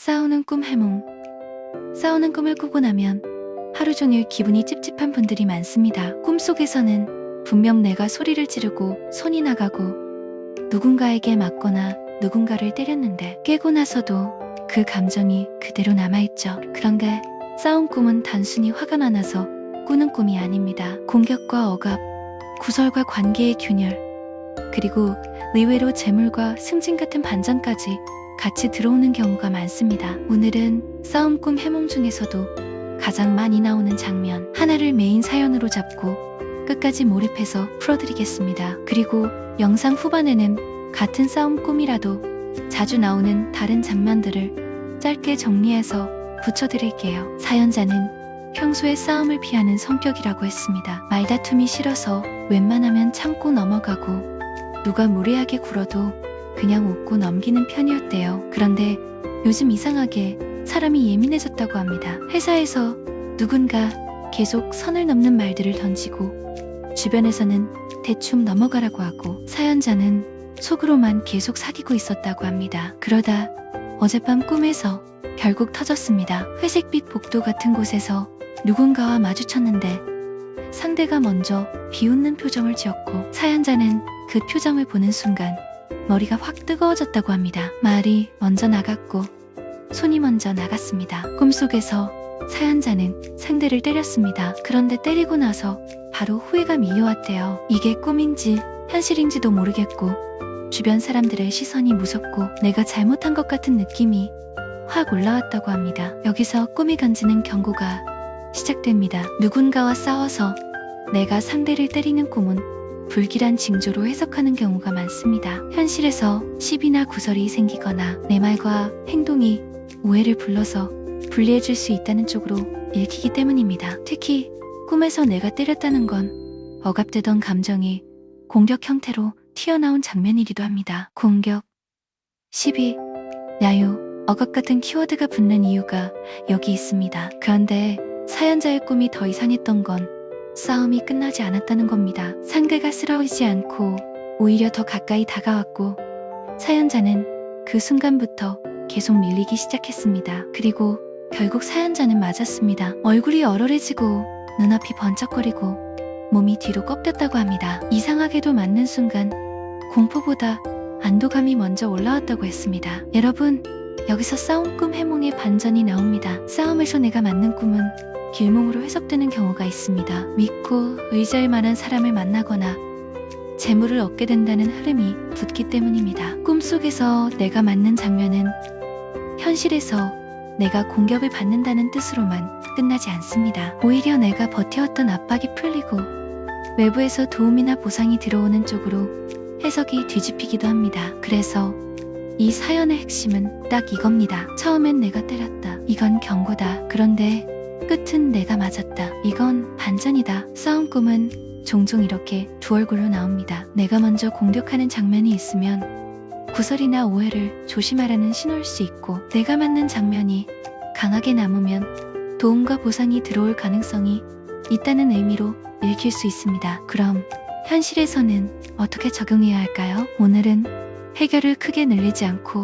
싸우는 꿈 해몽. 싸우는 꿈을 꾸고 나면 하루 종일 기분이 찝찝한 분들이 많습니다. 꿈속에서는 분명 내가 소리를 지르고 손이 나가고 누군가에게 맞거나 누군가를 때렸는데 깨고 나서도 그 감정이 그대로 남아있죠. 그런데 싸운 꿈은 단순히 화가 많아서 꾸는 꿈이 아닙니다. 공격과 억압, 구설과 관계의 균열, 그리고 의외로 재물과 승진 같은 반전까지 같이 들어오는 경우가 많습니다. 오늘은 싸움 꿈 해몽 중에서도 가장 많이 나오는 장면 하나를 메인 사연으로 잡고 끝까지 몰입해서 풀어드리겠습니다. 그리고 영상 후반에는 같은 싸움 꿈이라도 자주 나오는 다른 장면들을 짧게 정리해서 붙여드릴게요. 사연자는 평소에 싸움을 피하는 성격이라고 했습니다. 말다툼이 싫어서 웬만하면 참고 넘어가고 누가 무례하게 굴어도 그냥 웃고 넘기는 편이었대요. 그런데 요즘 이상하게 사람이 예민해졌다고 합니다. 회사에서 누군가 계속 선을 넘는 말들을 던지고 주변에서는 대충 넘어가라고 하고 사연자는 속으로만 계속 사귀고 있었다고 합니다. 그러다 어젯밤 꿈에서 결국 터졌습니다. 회색빛 복도 같은 곳에서 누군가와 마주쳤는데 상대가 먼저 비웃는 표정을 지었고 사연자는 그 표정을 보는 순간 머리가 확 뜨거워졌다고 합니다. 말이 먼저 나갔고 손이 먼저 나갔습니다. 꿈속에서 사연자는 상대를 때렸습니다. 그런데 때리고 나서 바로 후회가 밀려왔대요. 이게 꿈인지 현실인지도 모르겠고 주변 사람들의 시선이 무섭고 내가 잘못한 것 같은 느낌이 확 올라왔다고 합니다. 여기서 꿈이 던지는 경고가 시작됩니다. 누군가와 싸워서 내가 상대를 때리는 꿈은 불길한 징조로 해석하는 경우가 많습니다. 현실에서 시비나 구설이 생기거나 내 말과 행동이 오해를 불러서 불리해질 수 있다는 쪽으로 읽히기 때문입니다. 특히 꿈에서 내가 때렸다는 건 억압되던 감정이 공격 형태로 튀어나온 장면이기도 합니다. 공격, 시비, 야유, 억압 같은 키워드가 붙는 이유가 여기 있습니다. 그런데 사연자의 꿈이 더 이상했던 건 싸움이 끝나지 않았다는 겁니다. 상대가 쓰러지지 않고 오히려 더 가까이 다가왔고 사연자는 그 순간부터 계속 밀리기 시작했습니다. 그리고 결국 사연자는 맞았습니다. 얼굴이 얼얼해지고 눈앞이 번쩍거리고 몸이 뒤로 꺾였다고 합니다. 이상하게도 맞는 순간 공포보다 안도감이 먼저 올라왔다고 했습니다. 여러분, 여기서 싸움 꿈 해몽의 반전이 나옵니다. 싸움에서 내가 맞는 꿈은 길몽으로 해석되는 경우가 있습니다. 믿고 의지할 만한 사람을 만나거나 재물을 얻게 된다는 흐름이 붙기 때문입니다. 꿈속에서 내가 맞는 장면은 현실에서 내가 공격을 받는다는 뜻으로만 끝나지 않습니다. 오히려 내가 버텨왔던 압박이 풀리고 외부에서 도움이나 보상이 들어오는 쪽으로 해석이 뒤집히기도 합니다. 그래서 이 사연의 핵심은 딱 이겁니다. 처음엔 내가 때렸다. 이건 경고다. 그런데 끝은 내가 맞았다. 이건 반전이다. 싸움 꿈은 종종 이렇게 두 얼굴로 나옵니다. 내가 먼저 공격하는 장면이 있으면 구설이나 오해를 조심하라는 신호일 수 있고 내가 맞는 장면이 강하게 남으면 도움과 보상이 들어올 가능성이 있다는 의미로 읽힐 수 있습니다. 그럼 현실에서는 어떻게 적용해야 할까요? 오늘은 해결을 크게 늘리지 않고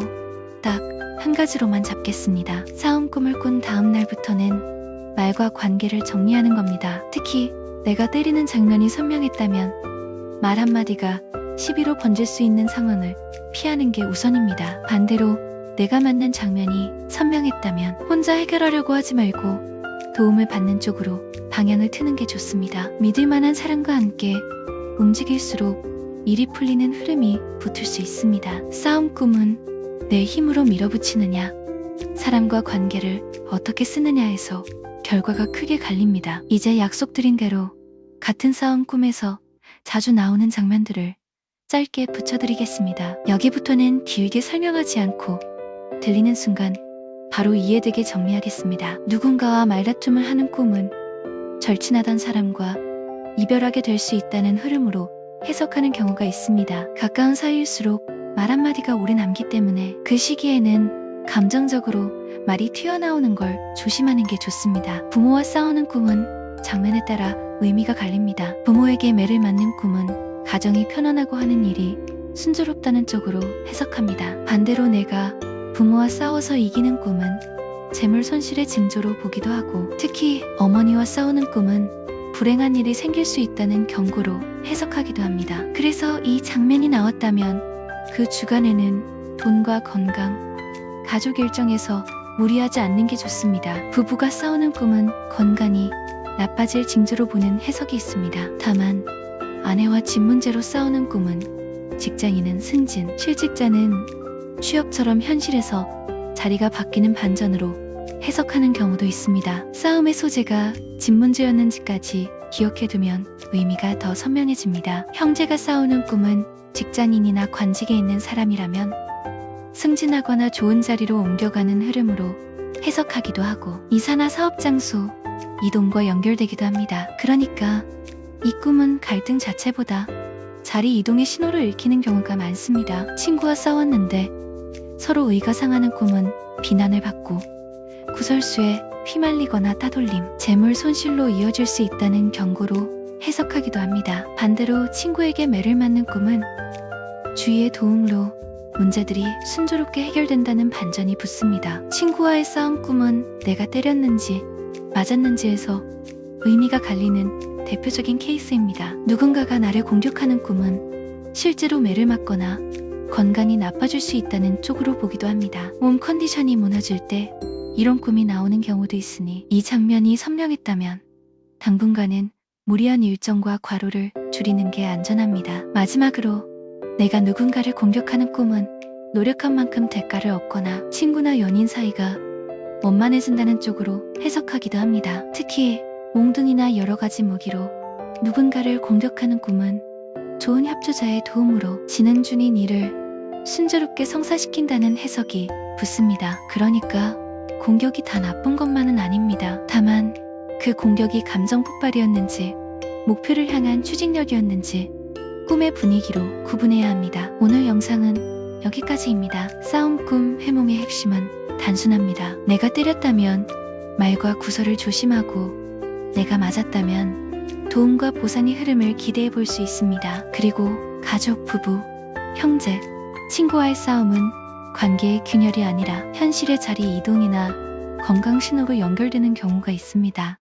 딱 한 가지로만 잡겠습니다. 싸움 꿈을 꾼 다음 날부터는 말과 관계를 정리하는 겁니다. 특히 내가 때리는 장면이 선명했다면 말 한마디가 시비로 번질 수 있는 상황을 피하는 게 우선입니다. 반대로 내가 만난 장면이 선명했다면 혼자 해결하려고 하지 말고 도움을 받는 쪽으로 방향을 트는 게 좋습니다. 믿을 만한 사람과 함께 움직일수록 일이 풀리는 흐름이 붙을 수 있습니다. 싸움 꿈은 내 힘으로 밀어붙이느냐, 사람과 관계를 어떻게 쓰느냐에서 결과가 크게 갈립니다. 이제 약속드린 대로 같은 싸움 꿈에서 자주 나오는 장면들을 짧게 붙여드리겠습니다. 여기부터는 길게 설명하지 않고 들리는 순간 바로 이해되게 정리하겠습니다. 누군가와 말다툼을 하는 꿈은 절친하던 사람과 이별하게 될 수 있다는 흐름으로 해석하는 경우가 있습니다. 가까운 사이일수록 말 한마디가 오래 남기 때문에 그 시기에는 감정적으로 말이 튀어나오는 걸 조심하는 게 좋습니다. 부모와 싸우는 꿈은 장면에 따라 의미가 갈립니다. 부모에게 매를 맞는 꿈은 가정이 편안하고 하는 일이 순조롭다는 쪽으로 해석합니다. 반대로 내가 부모와 싸워서 이기는 꿈은 재물 손실의 징조로 보기도 하고, 특히 어머니와 싸우는 꿈은 불행한 일이 생길 수 있다는 경고로 해석하기도 합니다. 그래서 이 장면이 나왔다면 그 주간에는 돈과 건강, 가족 일정에서 무리하지 않는 게 좋습니다. 부부가 싸우는 꿈은 건강이 나빠질 징조로 보는 해석이 있습니다. 다만 아내와 집 문제로 싸우는 꿈은 직장인은 승진, 실직자는 취업처럼 현실에서 자리가 바뀌는 반전으로 해석하는 경우도 있습니다. 싸움의 소재가 집 문제였는지까지 기억해두면 의미가 더 선명해집니다. 형제가 싸우는 꿈은 직장인이나 관직에 있는 사람이라면 승진하거나 좋은 자리로 옮겨가는 흐름으로 해석하기도 하고, 이사나 사업 장소, 이동과 연결되기도 합니다. 그러니까 이 꿈은 갈등 자체보다 자리 이동의 신호를 읽히는 경우가 많습니다. 친구와 싸웠는데 서로 의가 상하는 꿈은 비난을 받고 구설수에 휘말리거나 따돌림, 재물 손실로 이어질 수 있다는 경고로 해석하기도 합니다. 반대로 친구에게 매를 맞는 꿈은 주위의 도움으로 문제들이 순조롭게 해결된다는 반전이 붙습니다. 친구와의 싸움 꿈은 내가 때렸는지 맞았는지에서 의미가 갈리는 대표적인 케이스입니다. 누군가가 나를 공격하는 꿈은 실제로 매를 맞거나 건강이 나빠질 수 있다는 쪽으로 보기도 합니다. 몸 컨디션이 무너질 때 이런 꿈이 나오는 경우도 있으니, 이 장면이 선명했다면 당분간은 무리한 일정과 과로를 줄이는 게 안전합니다. 마지막으로 내가 누군가를 공격하는 꿈은 노력한 만큼 대가를 얻거나 친구나 연인 사이가 원만해진다는 쪽으로 해석하기도 합니다. 특히 몽둥이나 여러 가지 무기로 누군가를 공격하는 꿈은 좋은 협조자의 도움으로 진행 중인 일을 순조롭게 성사시킨다는 해석이 붙습니다. 그러니까 공격이 다 나쁜 것만은 아닙니다. 다만 그 공격이 감정 폭발이었는지 목표를 향한 추진력이었는지 꿈의 분위기로 구분해야 합니다. 오늘 영상은 여기까지입니다. 싸움 꿈 해몽의 핵심은 단순합니다. 내가 때렸다면 말과 구설을 조심하고, 내가 맞았다면 도움과 보상의 흐름을 기대해 볼 수 있습니다. 그리고 가족, 부부, 형제, 친구와의 싸움은 관계의 균열이 아니라 현실의 자리 이동이나 건강 신호로 연결되는 경우가 있습니다.